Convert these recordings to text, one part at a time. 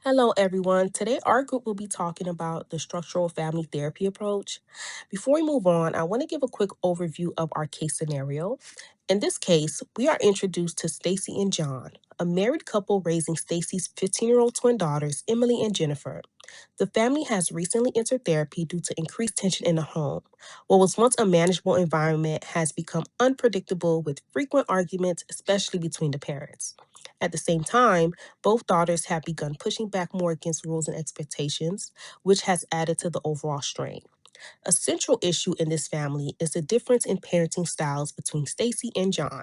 Hello, everyone. Today, our group will be talking about the structural family therapy approach. Before we move on, I want to give a quick overview of our case scenario. In this case, we are introduced to Stacy and John, a married couple raising Stacy's 15-year-old twin daughters, Emily and Jennifer. The family has recently entered therapy due to increased tension in the home. What was once a manageable environment has become unpredictable with frequent arguments, especially between the parents. At the same time, both daughters have begun pushing back more against rules and expectations, which has added to the overall strain. A central issue in this family is the difference in parenting styles between Stacy and John.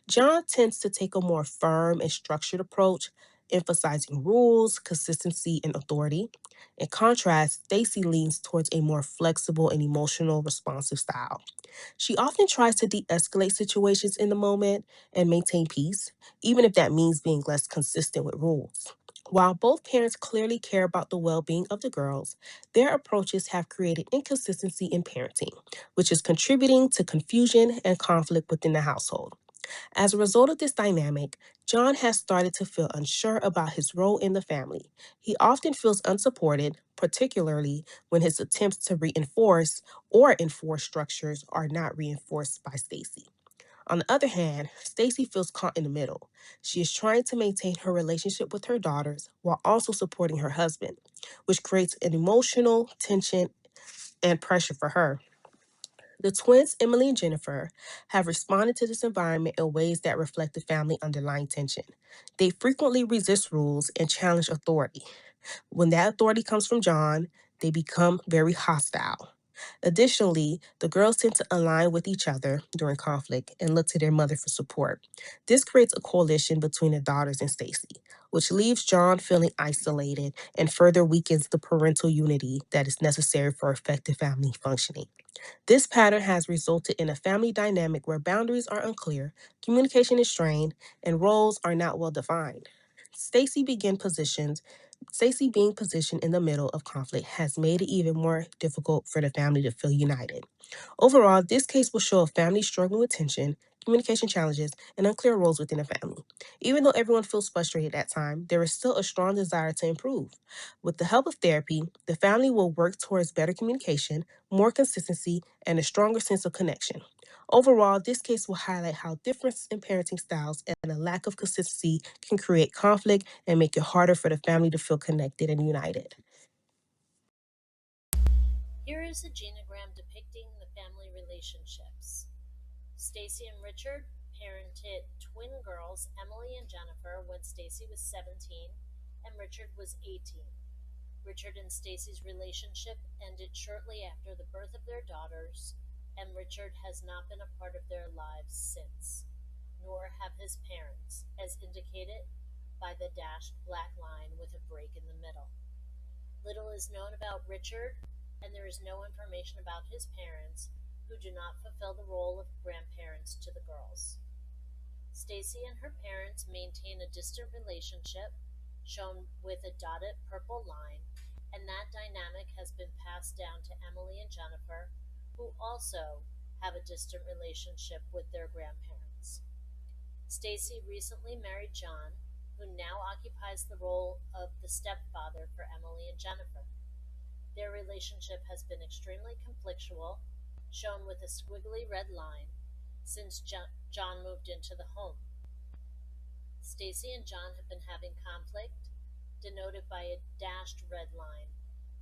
John tends to take a more firm and structured approach, emphasizing rules, consistency, and authority. In contrast, Stacy leans towards a more flexible and emotional responsive style. She often tries to de escalate situations in the moment and maintain peace, even if that means being less consistent with rules. While both parents clearly care about the well being of the girls, their approaches have created inconsistency in parenting, which is contributing to confusion and conflict within the household. As a result of this dynamic, John has started to feel unsure about his role in the family. He often feels unsupported, particularly when his attempts to reinforce or enforce structures are not reinforced by Stacy. On the other hand, Stacy feels caught in the middle. She is trying to maintain her relationship with her daughters while also supporting her husband, which creates an emotional tension and pressure for her. The twins, Emily and Jennifer, have responded to this environment in ways that reflect the family underlying tension. They frequently resist rules and challenge authority. When that authority comes from John, they become very hostile. Additionally, the girls tend to align with each other during conflict and look to their mother for support. This creates a coalition between the daughters and Stacy, which leaves John feeling isolated and further weakens the parental unity that is necessary for effective family functioning. This pattern has resulted in a family dynamic where boundaries are unclear, communication is strained, and roles are not well defined. Stacy began positions Stacy being positioned in the middle of conflict has made it even more difficult for the family to feel united. Overall, this case will show a family struggling with tension, communication challenges, and unclear roles within a family. Even though everyone feels frustrated at time, there is still a strong desire to improve. With the help of therapy, the family will work towards better communication, more consistency, and a stronger sense of connection. Overall, this case will highlight how difference in parenting styles and a lack of consistency can create conflict and make it harder for the family to feel connected and united. Here is a genogram depicting the family relationships. Stacy and Richard parented twin girls Emily and Jennifer when Stacy was 17 and Richard was 18. Richard and Stacy's relationship ended shortly after the birth of their daughters, and Richard has not been a part of their lives since, nor have his parents, as indicated by the dashed black line with a break in the middle. Little is known about Richard, and there is no information about his parents, who do not fulfill the role of grandparents to the girls. Stacy and her parents maintain a distant relationship, shown with a dotted purple line, and that dynamic has been passed down to Emily and Jennifer, who also have a distant relationship with their grandparents. Stacy recently married John, who now occupies the role of the stepfather for Emily and Jennifer. Their relationship has been extremely conflictual, shown with a squiggly red line, since John moved into the home. Stacy and John have been having conflict, denoted by a dashed red line,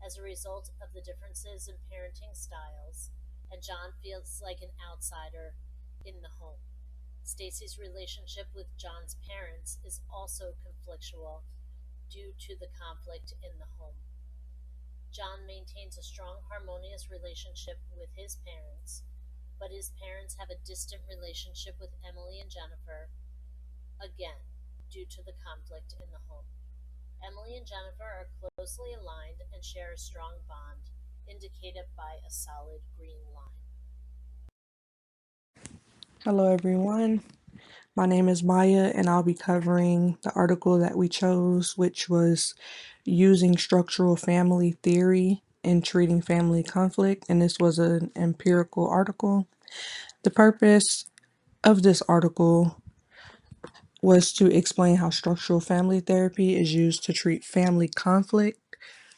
as a result of the differences in parenting styles, and John feels like an outsider in the home. Stacy's relationship with John's parents is also conflictual due to the conflict in the home. John maintains a strong, harmonious relationship with his parents, but his parents have a distant relationship with Emily and Jennifer, again, due to the conflict in the home. Emily and Jennifer are closely aligned and share a strong bond, indicated by a solid green line. Hello, everyone. My name is Maya, and I'll be covering the article that we chose, which was Using Structural Family Theory in Treating Family Conflict. And this was an empirical article. The purpose of this article was to explain how structural family therapy is used to treat family conflict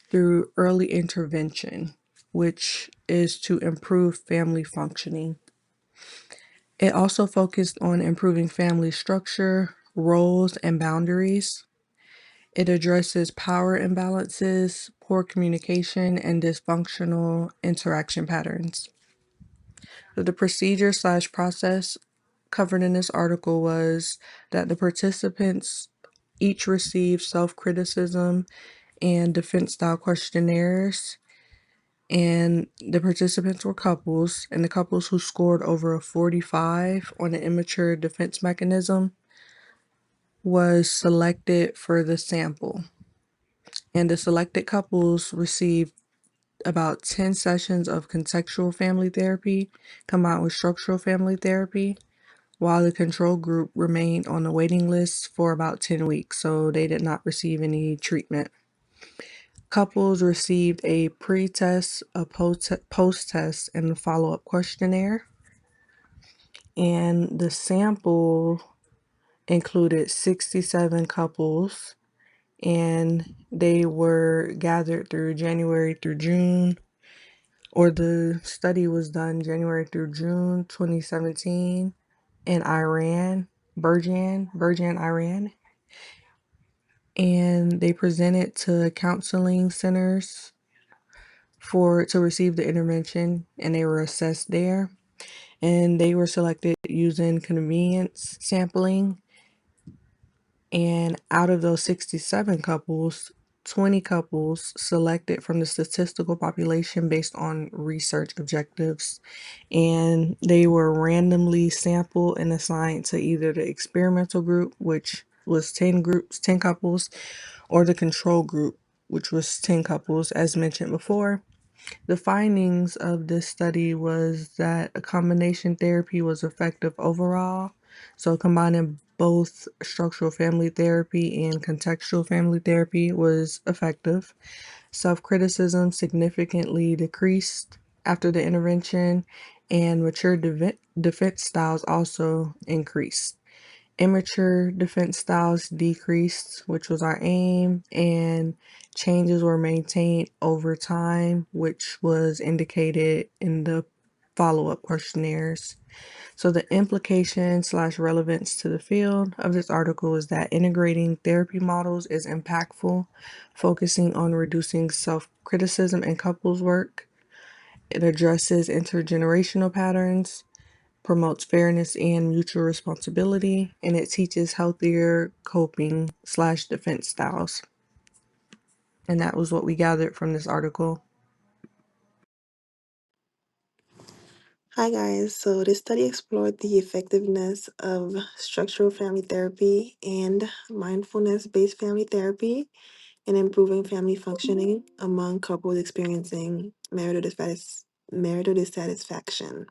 through early intervention, which is to improve family functioning. It also focused on improving family structure, roles, and boundaries. It addresses power imbalances, poor communication, and dysfunctional interaction patterns. So the procedure slash process covered in this article was that the participants each received self criticism and defense style questionnaires. And the participants were couples, and the couples who scored over a 45 on the immature defense mechanism was selected for the sample. And the selected couples received about 10 sessions of contextual family therapy combined with structural family therapy, while the control group remained on the waiting list for about 10 weeks, so they did not receive any treatment. Couples received a pre-test, a post-test, and a follow-up questionnaire. And the sample included 67 couples, and they were gathered through January through June, or the study was done January through June 2017 in Iran, Berjan, Iran. And they presented to counseling centers to receive the intervention, and they were assessed there. And they were selected using convenience sampling. And out of those 67 couples, 20 couples selected from the statistical population based on research objectives. And they were randomly sampled and assigned to either the experimental group, which was 10 couples, or the control group, which was 10 couples, as mentioned before. The findings of this study was that a combination therapy was effective overall. So combining both structural family therapy and contextual family therapy was effective. Self-criticism significantly decreased after the intervention, and mature defense styles also increased. Immature defense styles decreased, which was our aim, and changes were maintained over time, which was indicated in the follow-up questionnaires. So the implication slash relevance to the field of this article is that integrating therapy models is impactful, focusing on reducing self-criticism in couples work. It addresses intergenerational patterns, promotes fairness and mutual responsibility, and it teaches healthier coping slash defense styles. And that was what we gathered from this article. Hi guys, so this study explored the effectiveness of structural family therapy and mindfulness-based family therapy in improving family functioning among couples experiencing marital dissatisfaction.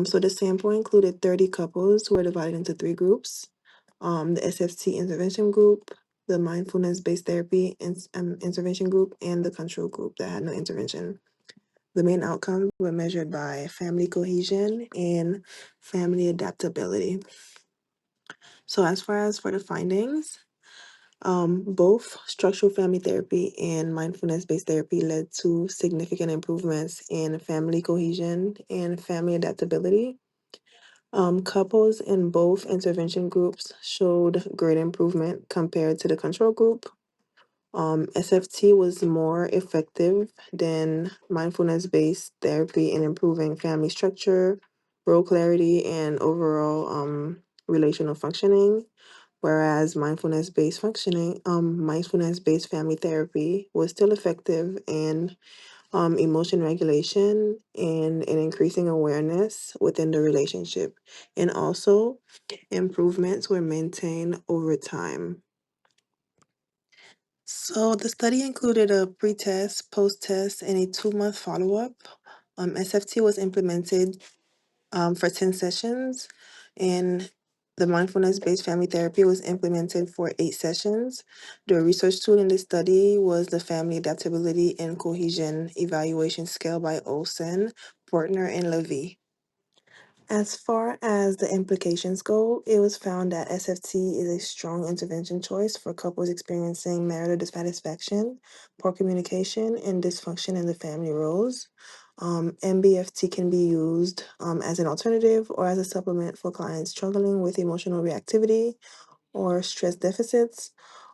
So the sample included 30 couples who were divided into three groups: the SFT intervention group, the mindfulness-based therapy intervention group, and the control group that had no intervention. The main outcomes were measured by family cohesion and family adaptability. So, as far as for the findings, both structural family therapy and mindfulness based therapy led to significant improvements in family cohesion and family adaptability. Couples in both intervention groups showed great improvement compared to the control group. SFT was more effective than mindfulness based therapy in improving family structure, role clarity, and overall relational functioning. Whereas mindfulness based family therapy was still effective in emotion regulation and in increasing awareness within the relationship. And also, improvements were maintained over time. So the study included a pre-test, post-test, and a 2-month follow-up. SFT was implemented for 10 sessions, and the mindfulness-based family therapy was implemented for 8 sessions. The research tool in this study was the Family Adaptability and Cohesion Evaluation Scale by Olsen, Portner, and Levy. As far as the implications go, it was found that SFT is a strong intervention choice for couples experiencing marital dissatisfaction, poor communication, and dysfunction in the family roles. MBFT can be used as an alternative or as a supplement for clients struggling with emotional reactivity or stress deficits.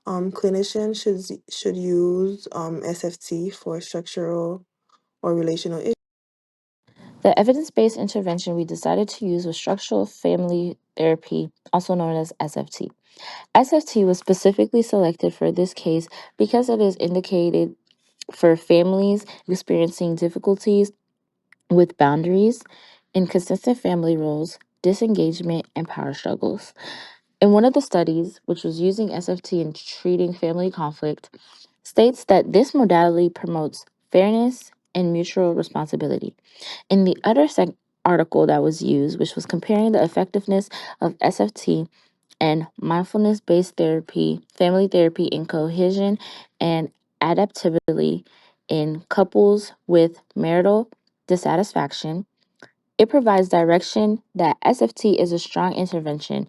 Clinicians should use SFT for structural or relational issues. The evidence-based intervention we decided to use was structural family therapy, also known as SFT. SFT was specifically selected for this case because it is indicated for families experiencing difficulties with boundaries, inconsistent family roles, disengagement, and power struggles. In one of the studies, which was using SFT in treating family conflict, states that this modality promotes fairness and mutual responsibility. In the other article that was used, which was comparing the effectiveness of SFT and mindfulness based therapy, family therapy in cohesion and adaptability in couples with marital dissatisfaction, it provides direction that SFT is a strong intervention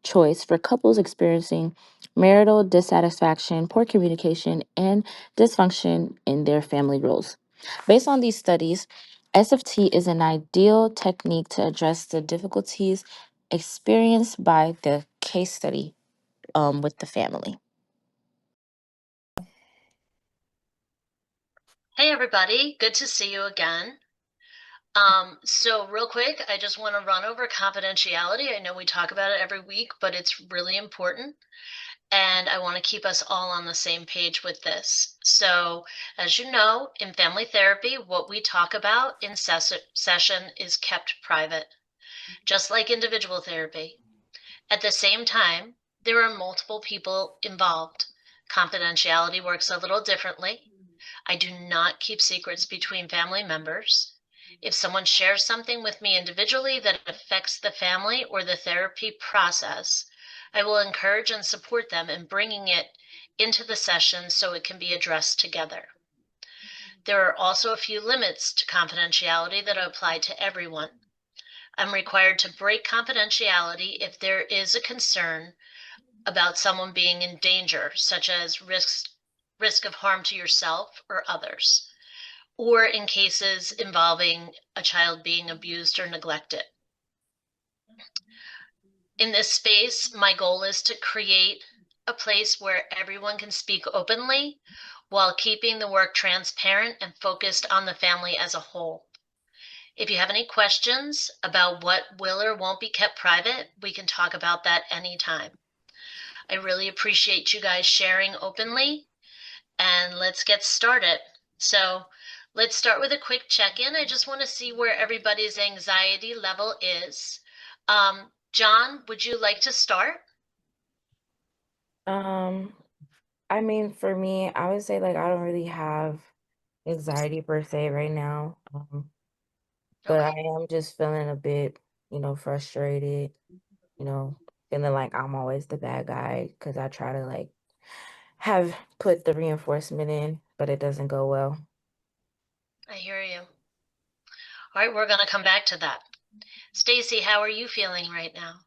choice for couples experiencing marital dissatisfaction, poor communication, and dysfunction in their family roles. Based on these studies, SFT is an ideal technique to address the difficulties experienced by the case study with the family. Hey, everybody. Good to see you again. So real quick, I just want to run over confidentiality. I know we talk about it every week, but it's really important. And I want to keep us all on the same page with this. So, as you know, in family therapy, what we talk about in session is kept private, just like individual therapy. At the same time, there are multiple people involved. Confidentiality works a little differently. I do not keep secrets between family members. If someone shares something with me individually that affects the family or the therapy process, I will encourage and support them in bringing it into the session so it can be addressed together. There are also a few limits to confidentiality that apply to everyone. I'm required to break confidentiality if there is a concern about someone being in danger, such as risk of harm to yourself or others, or in cases involving a child being abused or neglected. In this space, my goal is to create a place where everyone can speak openly while keeping the work transparent and focused on the family as a whole. If you have any questions about what will or won't be kept private, we can talk about that anytime. I really appreciate you guys sharing openly, and let's get started. So let's start with a quick check-in. I just want to see where everybody's anxiety level is. John, would you like to start? Um, I mean, for me, I would say like I don't really have anxiety per se right now. But I Okay. am just feeling a bit, frustrated, feeling like I'm always the bad guy because I try to like have put the reinforcement in, but it doesn't go well. I hear you. All right, we're going to come back to that. Stacy, how are you feeling right now?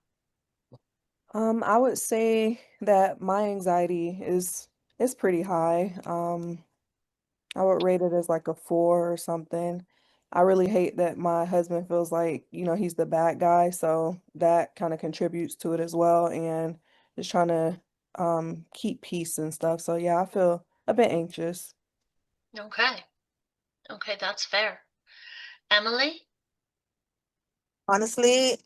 I would say that my anxiety is pretty high. I would rate it as like a 4 or something. I really hate that my husband feels like, he's the bad guy, so that kind of contributes to it as well, and just trying to keep peace and stuff. So yeah, I feel a bit anxious. Okay. Okay, that's fair. Emily? Honestly,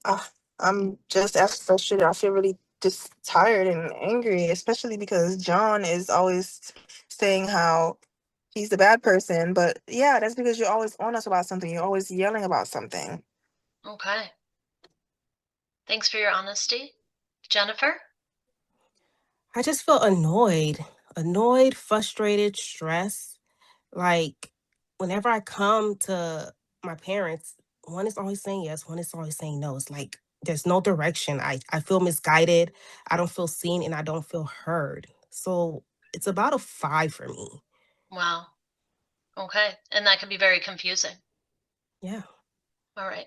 I'm just as frustrated. I feel really just tired and angry, especially because John is always saying how he's the bad person. But yeah, that's because you're always on us about something. You're always yelling about something. Okay. Thanks for your honesty. Jennifer? I just feel annoyed, frustrated, stressed. Like, whenever I come to my parents, one is always saying yes, one is always saying no. It's like there's no direction. I feel misguided. I don't feel seen and I don't feel heard. So it's about a 5 for me. Wow. Okay. And that can be very confusing. Yeah. All right.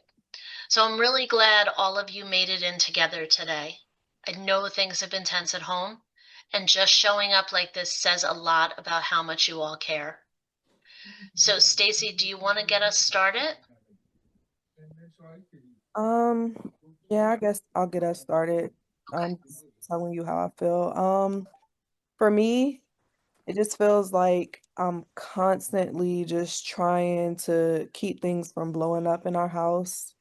So I'm really glad all of you made it in together today. I know things have been tense at home, and just showing up like this says a lot about how much you all care. So Stacy, do you want to get us started? Um, yeah, I guess I'll get us started. Okay. Telling you how I feel. For me, it just feels like I'm constantly just trying to keep things from blowing up in our house.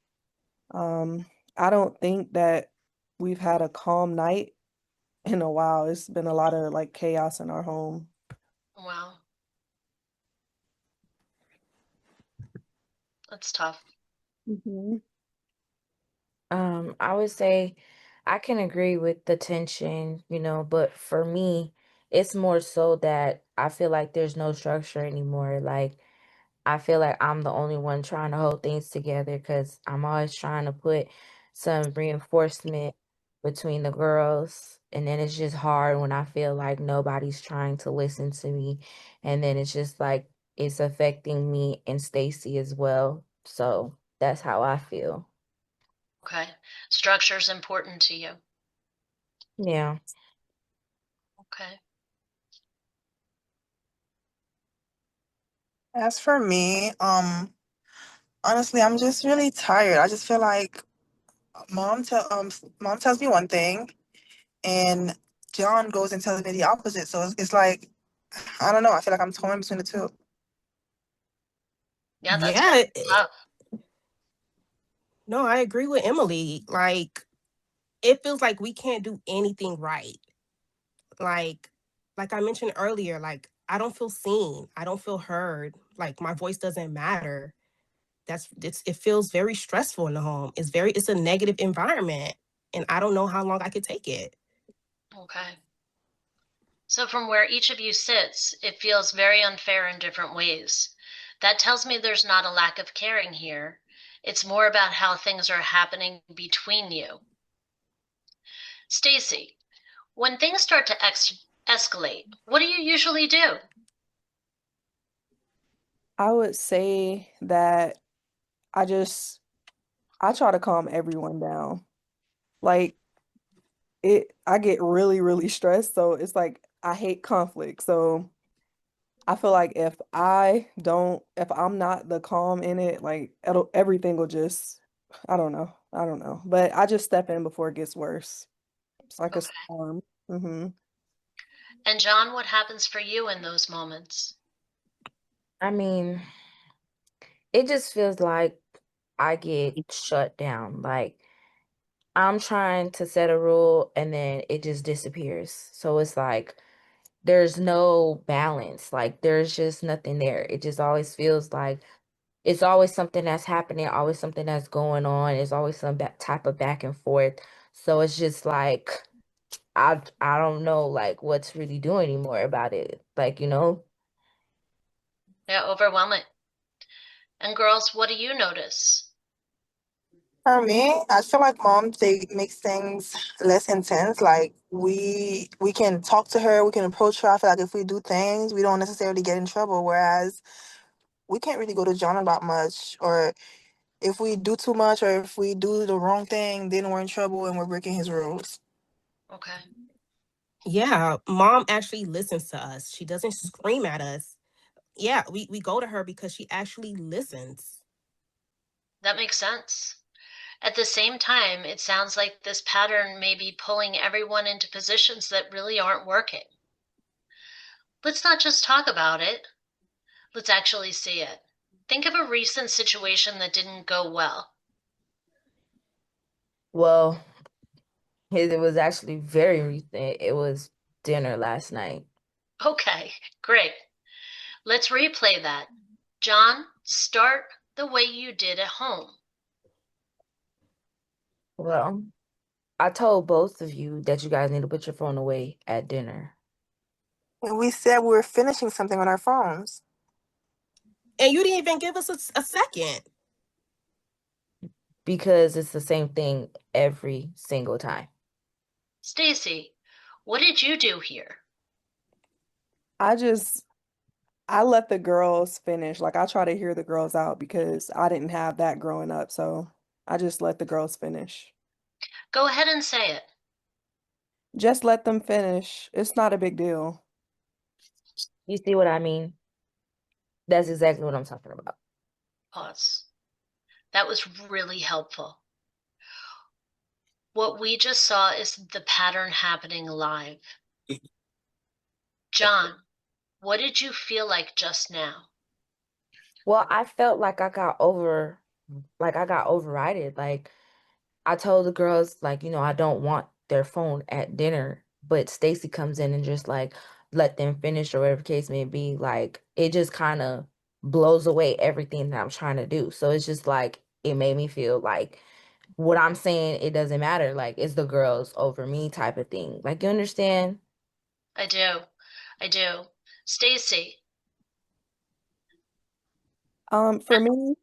Um, I don't think that we've had a calm night in a while. It's been a lot of like chaos in our home. Well, that's tough. Hmm. I would say I can agree with the tension, but for me, it's more so that I feel like there's no structure anymore. Like, I feel like I'm the only one trying to hold things together because I'm always trying to put some reinforcement between the girls. And then it's just hard when I feel like nobody's trying to listen to me. And then it's just like it's affecting me and Stacy as well. So that's how I feel. Okay. Structure's important to you. Yeah. Okay. As for me, honestly, I'm just really tired. I just feel like mom tells me one thing, and John goes and tells me the opposite. So it's like I don't know. I feel like I'm torn between the two. Yeah, that's Yeah, very tough. no, I agree with Emily. Like, it feels like we can't do anything right. Like, like I mentioned earlier, like I don't feel seen. I don't feel heard. Like my voice doesn't matter. It feels very stressful in the home. It's a negative environment, and I don't know how long I could take it. Okay. So from where each of you sits, it feels very unfair in different ways. That tells me there's not a lack of caring here. It's more about how things are happening between you. Stacy, when things start to escalate, what do you usually do? I would say that I just I try to calm everyone down. Like I get really, really stressed. So it's like I hate conflict. So I feel like if I'm not the calm in it, like everything will just, I don't know. I don't know. But I just step in before it gets worse. It's like a Okay. storm. Hmm. And John, what happens for you in those moments? I mean, it just feels like I get shut down. Like, I'm trying to set a rule and then it just disappears. So it's like there's no balance. Like there's just nothing there. It just always feels like it's always something that's happening, always something that's going on. It's always some type of back and forth. So it's just like I don't know like what to really do anymore about it. Like, Yeah, overwhelming. And girls, what do you notice? For me, I feel like mom makes things less intense. Like we can talk to her, we can approach her. I feel like if we do things, we don't necessarily get in trouble. Whereas we can't really go to John about much, or if we do too much, or if we do the wrong thing, then we're in trouble and we're breaking his rules. Okay. Yeah, mom actually listens to us. She doesn't scream at us. Yeah, we go to her because she actually listens. That makes sense. At the same time, it sounds like this pattern may be pulling everyone into positions that really aren't working. Let's not just talk about it. Let's actually see it. Think of a recent situation that didn't go well. well, it was actually very recent. It was dinner last night. Okay, great. Let's replay that. John, start the way you did at home. Well, I told both of you that you guys need to put your phone away at dinner And we said we were finishing something on our phones. And you didn't even give us a second. because it's the same thing every single time. Stacy, what did you do here? I just I let the girls finish. Like I try to hear the girls out because I didn't have that growing up. So I just let the girls finish. Go ahead and say it. Just let them finish. It's not a big deal. You see what I mean? That's exactly what I'm talking about. Pause. That was really helpful. What we just saw is the pattern happening live. John, what did you feel like just now? Well, I felt like I got overrided. Like I told the girls, like, I don't want their phone at dinner, but Stacy comes in and just like let them finish or whatever case may be. Like it just kind of blows away everything that I'm trying to do. So it's just like it made me feel like what I'm saying, it doesn't matter. Like it's the girls over me type of thing. Like you understand? I do. I do. Stacy. For me,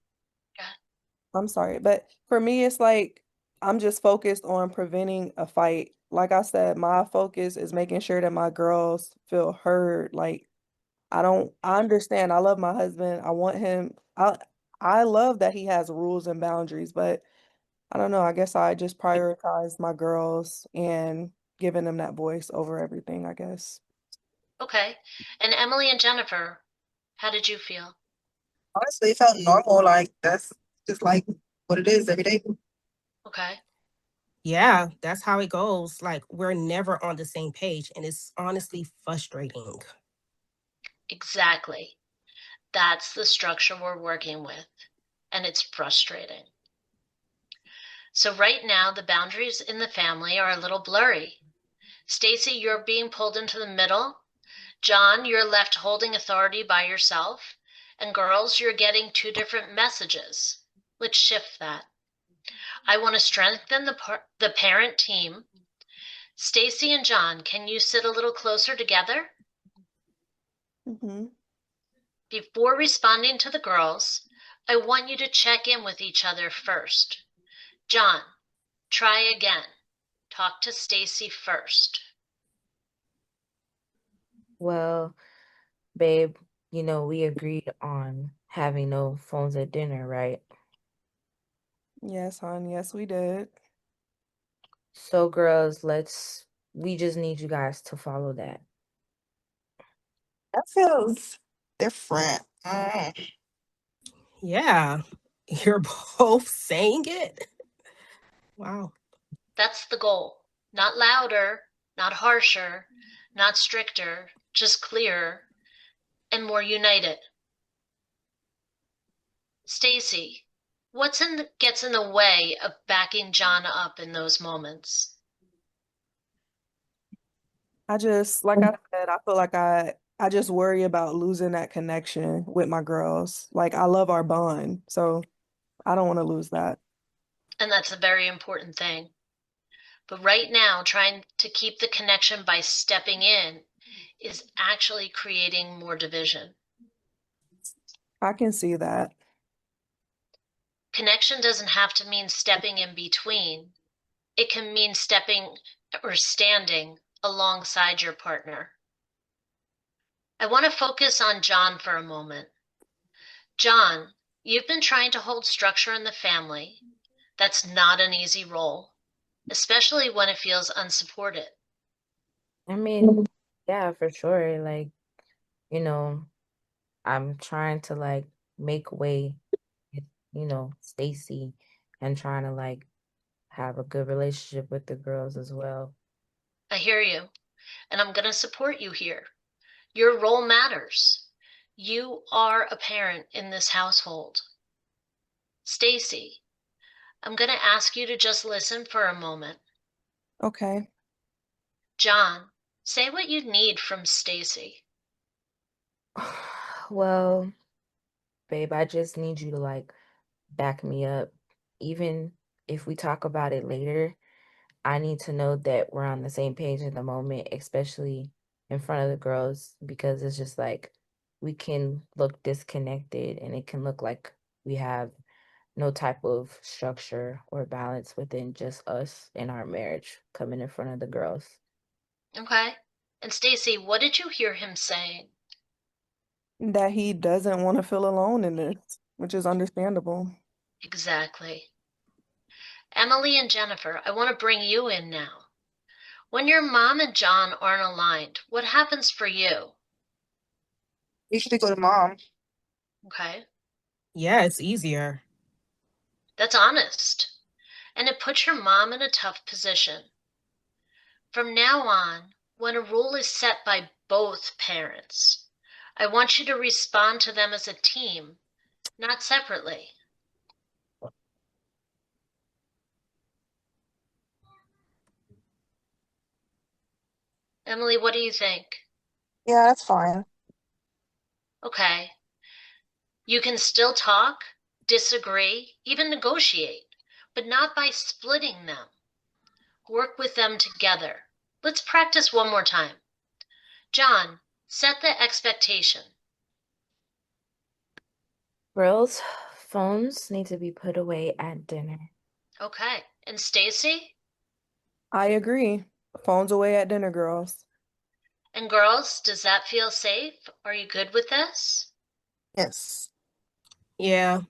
I'm sorry, but for me, it's like I'm just focused on preventing a fight. Like I said, my focus is making sure that my girls feel heard. Like I understand. I love my husband. I want him. I love that he has rules and boundaries, but I don't know. I guess I just prioritize my girls and giving them that voice over everything, I guess. Okay. And Emily and Jennifer, how did you feel? Honestly, it felt normal. Like that's just like what it is every day. Okay. Yeah, that's how it goes. Like, we're never on the same page, and it's honestly frustrating. Exactly. That's the structure we're working with, and it's frustrating. So right now, the boundaries in the family are a little blurry. Stacy, you're being pulled into the middle. John, you're left holding authority by yourself. And girls, you're getting two different messages. Let's shift that. I want to strengthen the parent team. Stacy and John, can you sit a little closer together? Hmm. Before responding to the girls, I want you to check in with each other first. John, try again. Talk to Stacy first. Well, babe, we agreed on having no phones at dinner, right? Yes, hon. Yes, we did. So girls, we just need you guys to follow that. That feels different. Yeah, you're both saying it. Wow. That's the goal. Not louder, not harsher, not stricter, just clearer and more united. Stacy, gets in the way of backing John up in those moments? Like I said, I feel like I just worry about losing that connection with my girls. Like I love our bond, so I don't want to lose that. And that's a very important thing. But right now, trying to keep the connection by stepping in is actually creating more division. I can see that. Connection doesn't have to mean stepping in between. It can mean stepping or standing alongside your partner. I want to focus on John for a moment. John, you've been trying to hold structure in the family. That's not an easy role, especially when it feels unsupported. I mean, yeah, for sure. Like, you know, I'm trying to like make way with, Stacy and trying to like have a good relationship with the girls as well. I hear you, and I'm going to support you here. Your role matters. You are a parent in this household. Stacy, I'm going to ask you to just listen for a moment. Okay. John, say what you need from Stacy. Well, babe, I just need you to like back me up. Even if we talk about it later, I need to know that we're on the same page at the moment, especially in front of the girls, because it's just like we can look disconnected and it can look like we have no type of structure or balance within just us in our marriage coming in front of the girls. Okay? And Stacy, what did you hear him saying? That he doesn't want to feel alone in this, which is understandable. Exactly. Emily and Jennifer, I want to bring you in now. When your mom and John aren't aligned, what happens for you? Usually go to mom. Okay, Yeah, it's easier. that's honest. And it puts your mom in a tough position. From now on, when a rule is set by both parents, I want you to respond to them as a team, not separately. Emily, what do you think? Yeah, that's fine. Okay. You can still talk, disagree, even negotiate, but not by splitting them. Work with them together. Let's practice one more time. John, set the expectation. Girls, phones need to be put away at dinner. Okay. And Stacy? I agree. Phones away at dinner, girls. And girls, does that feel safe? Are you good with this? Yes. Yeah.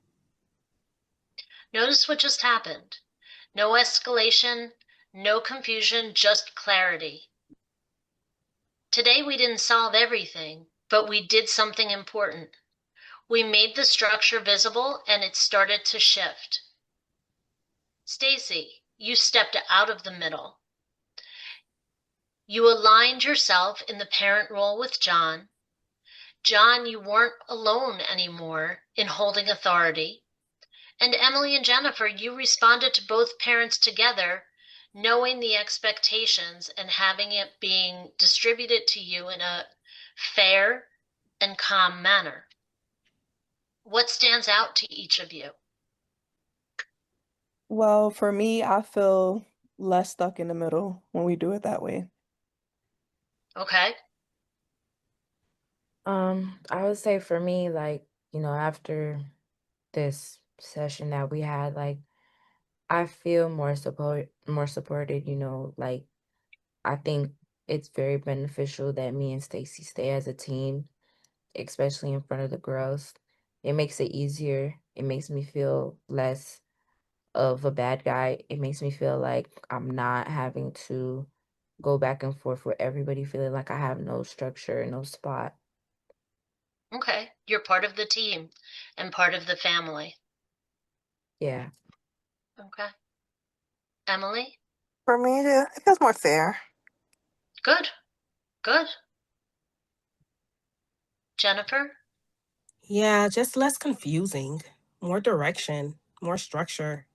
Notice what just happened. No escalation, no confusion, just clarity. Today we didn't solve everything, but we did something important. We made the structure visible and it started to shift. Stacy, you stepped out of the middle. You aligned yourself in the parent role with John. John, you weren't alone anymore in holding authority. And Emily and Jennifer, you responded to both parents together, knowing the expectations and having it being distributed to you in a fair and calm manner. What stands out to each of you? Well, for me, I feel less stuck in the middle when we do it that way. Okay. I would say for me, like, after this session that we had, like, I feel more supported, like I think it's very beneficial that me and Stacy stay as a team, especially in front of the girls. It makes it easier. It makes me feel less of a bad guy. It makes me feel like I'm not having to go back and forth with everybody feeling like I have no structure, no spot. Okay. You're part of the team and part of the family. Yeah. Okay. Emily? For me, it feels more fair. Good. Good. Jennifer? Yeah, just less confusing. More direction, more structure.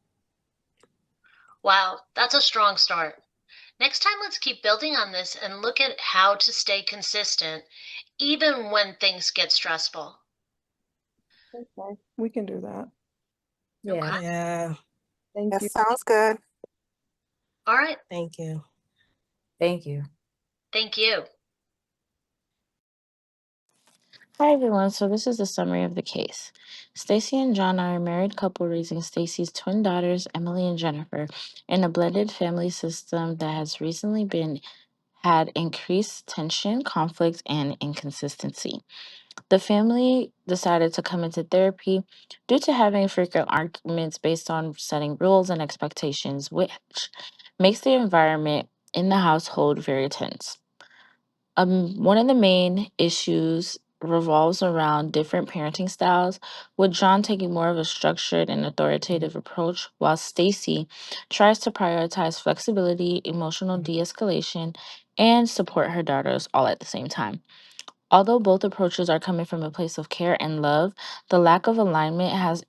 Wow, that's a strong start. Next time, let's keep building on this and look at how to stay consistent even when things get stressful. Okay. We can do that. Okay. Yeah. Yeah, Thank you. Sounds good. All right. thank you. Thank you. Thank you. Hi everyone. So this is the summary of the case. Stacy and John are a married couple raising Stacy's twin daughters, Emily and Jennifer, in a blended family system that has recently been had increased tension, conflict, and inconsistency. The family decided to come into therapy due to having frequent arguments based on setting rules and expectations, which makes the environment in the household very tense. One of the main issues revolves around different parenting styles, with John taking more of a structured and authoritative approach, while Stacy tries to prioritize flexibility, emotional de escalation, and support her daughters all at the same time. Although both approaches are coming from a place of care and love, the lack of alignment has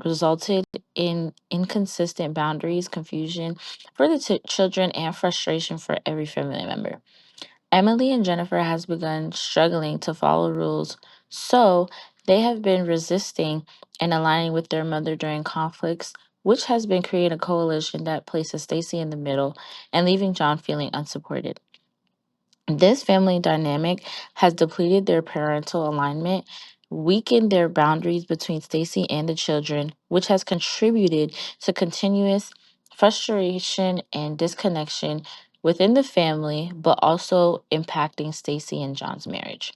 resulted in inconsistent boundaries, confusion for the children, and frustration for every family member. Emily and Jennifer has begun struggling to follow rules, so they have been resisting and aligning with their mother during conflicts, which has been creating a coalition that places Stacy in the middle and leaving John feeling unsupported. This family dynamic has depleted their parental alignment, weakened their boundaries between Stacy and the children, which has contributed to continuous frustration and disconnection within the family, but also impacting Stacy and John's marriage.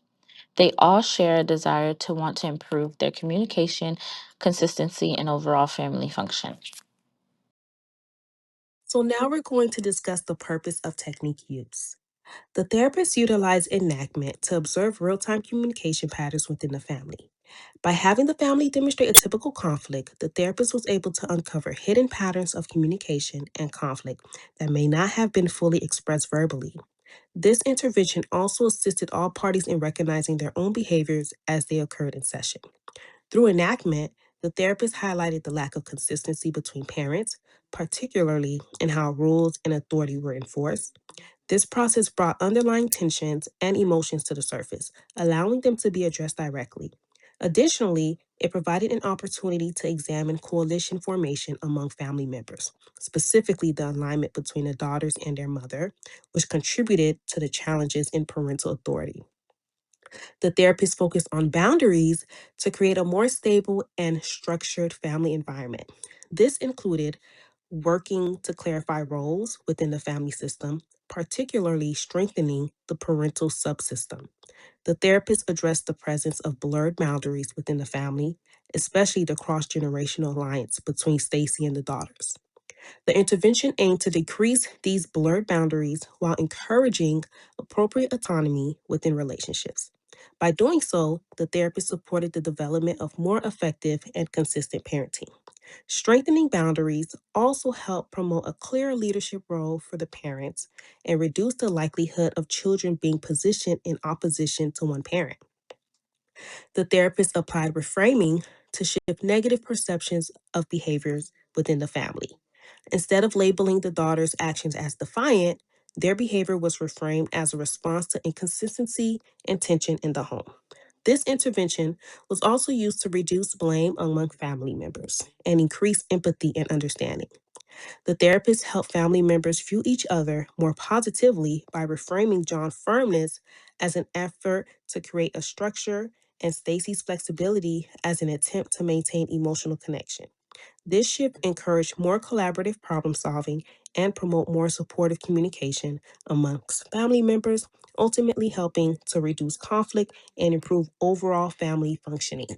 They all share a desire to want to improve their communication, consistency, and overall family function. So now we're going to discuss the purpose of technique use. The therapist utilized enactment to observe real-time communication patterns within the family. By having the family demonstrate a typical conflict, the therapist was able to uncover hidden patterns of communication and conflict that may not have been fully expressed verbally. This intervention also assisted all parties in recognizing their own behaviors as they occurred in session. Through enactment, the therapist highlighted the lack of consistency between parents, particularly in how rules and authority were enforced. This process brought underlying tensions and emotions to the surface, allowing them to be addressed directly. Additionally, it provided an opportunity to examine coalition formation among family members, specifically the alignment between the daughters and their mother, which contributed to the challenges in parental authority. The therapist focused on boundaries to create a more stable and structured family environment. This included working to clarify roles within the family system, particularly strengthening the parental subsystem. The therapist addressed the presence of blurred boundaries within the family, especially the cross generational alliance between Stacy and the daughters. The intervention aimed to decrease these blurred boundaries while encouraging appropriate autonomy within relationships. By doing so, the therapist supported the development of more effective and consistent parenting. Strengthening boundaries also helped promote a clear leadership role for the parents and reduce the likelihood of children being positioned in opposition to one parent. The therapist applied reframing to shift negative perceptions of behaviors within the family. Instead of labeling the daughter's actions as defiant, their behavior was reframed as a response to inconsistency and tension in the home. This intervention was also used to reduce blame among family members and increase empathy and understanding. The therapist helped family members view each other more positively by reframing John's firmness as an effort to create a structure and Stacy's flexibility as an attempt to maintain emotional connection. This shift encouraged more collaborative problem solving and promote more supportive communication amongst family members, ultimately helping to reduce conflict and improve overall family functioning.